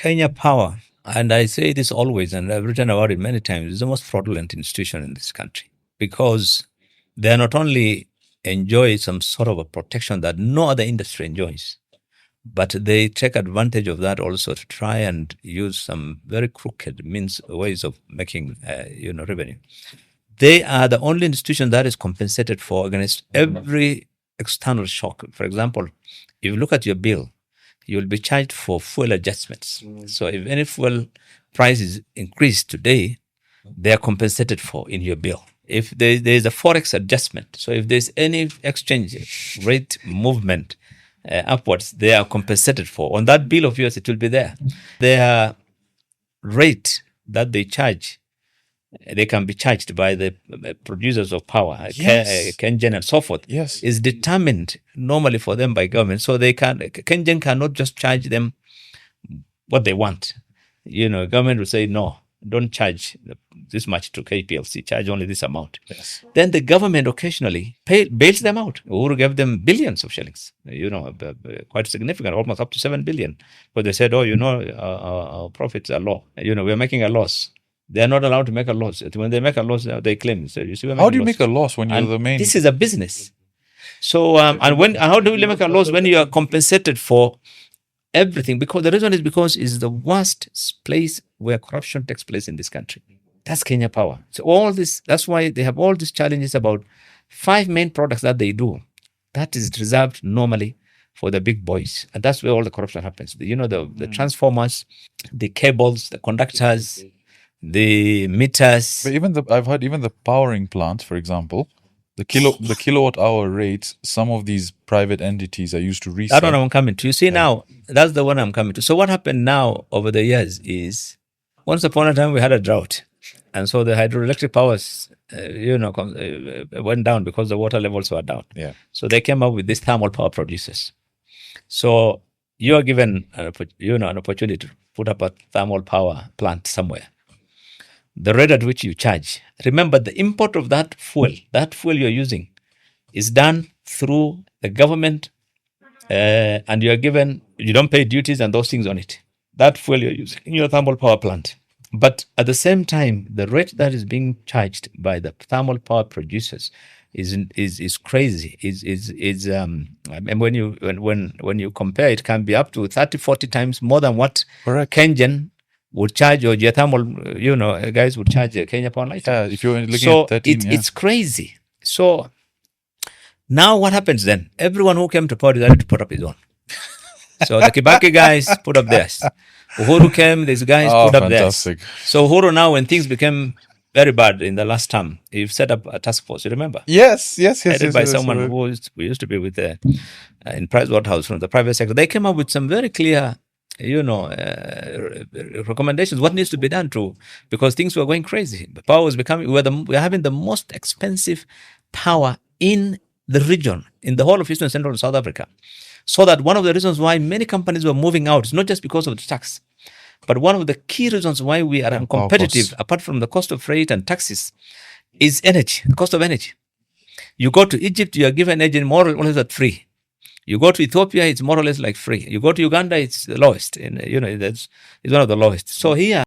Kenya Power, and I say this always, and I've written about it many times, is the most fraudulent institution in this country because they not only enjoy some sort of a protection that no other industry enjoys, but they take advantage of that also to try and use some very crooked ways of making revenue. They are the only institution that is compensated for against every external shock. For example, if you look at your bill, you will be charged for fuel adjustments. So if any fuel prices increase today, they are compensated for in your bill. If there is a forex adjustment, so if there's any exchange rate movement upwards, they are compensated for. On that bill of yours, it will be there. Their rate that they charge, they can be charged by the producers of power, KenGen and so forth, is determined normally for them by government. So KenGen cannot just charge them what they want. Government will say, no, don't charge this much to KPLC, charge only this amount. Then the government occasionally bails them out. Uhuru gave them billions of shillings, quite significant, almost up to 7 billion. But they said, our profits are low. We're making a loss. They're not allowed to make a loss. When they make a loss, they claim. So you see, how do you make a loss when you're the main? This is a business. So, how do we make a loss when you are compensated for everything? Because the reason is because it's the worst place where corruption takes place in this country. That's Kenya Power. So all this, that's why they have all these challenges about 5 main products that they do. That is reserved normally for the big boys. And that's where all the corruption happens. The transformers, the cables, the conductors, the meters. But I've heard even the powering plants, for example, the kilowatt hour rates, some of these private entities are used to resell. That's what I'm coming to. You see now, that's the one I'm coming to. So what happened now over the years is, once upon a time we had a drought. And so the hydroelectric powers, went down because the water levels were down. Yeah. So they came up with these thermal power producers. So you are given an opportunity to put up a thermal power plant somewhere. The rate at which you charge. Remember, the import of that fuel you're using is done through the government, and you don't pay duties and those things on it. That fuel you're using in your thermal power plant. But at the same time, the rate that is being charged by the thermal power producers is crazy. And when you compare, it can be up to 30-40 times more than what KenGen would charge, or geothermal, guys would charge Kenya Power Light. Yeah, if you're looking at 13, it's crazy. So now what happens then? Everyone who came to power decided to put up his own. So the Kibaki guys put up theirs. Uhuru came, these guys put up fantastic. theirs. So Uhuru now, when things became very bad in the last term, he set up a task force, you remember? Yes. Headed by someone who we used to be with in Pricewaterhouse from the private sector. They came up with some very clear recommendations, what needs to be done because things were going crazy. The power was becoming, we're having the most expensive power in the region, in the whole of Eastern Central South Africa. So that one of the reasons why many companies were moving out is not just because of the tax, but one of the key reasons why we are uncompetitive, apart from the cost of freight and taxes, is energy, the cost of energy. You go to Egypt, you are given energy more or less at free. You go to Ethiopia, it's more or less like free. You go to Uganda, it's the lowest. It's one of the lowest. So here,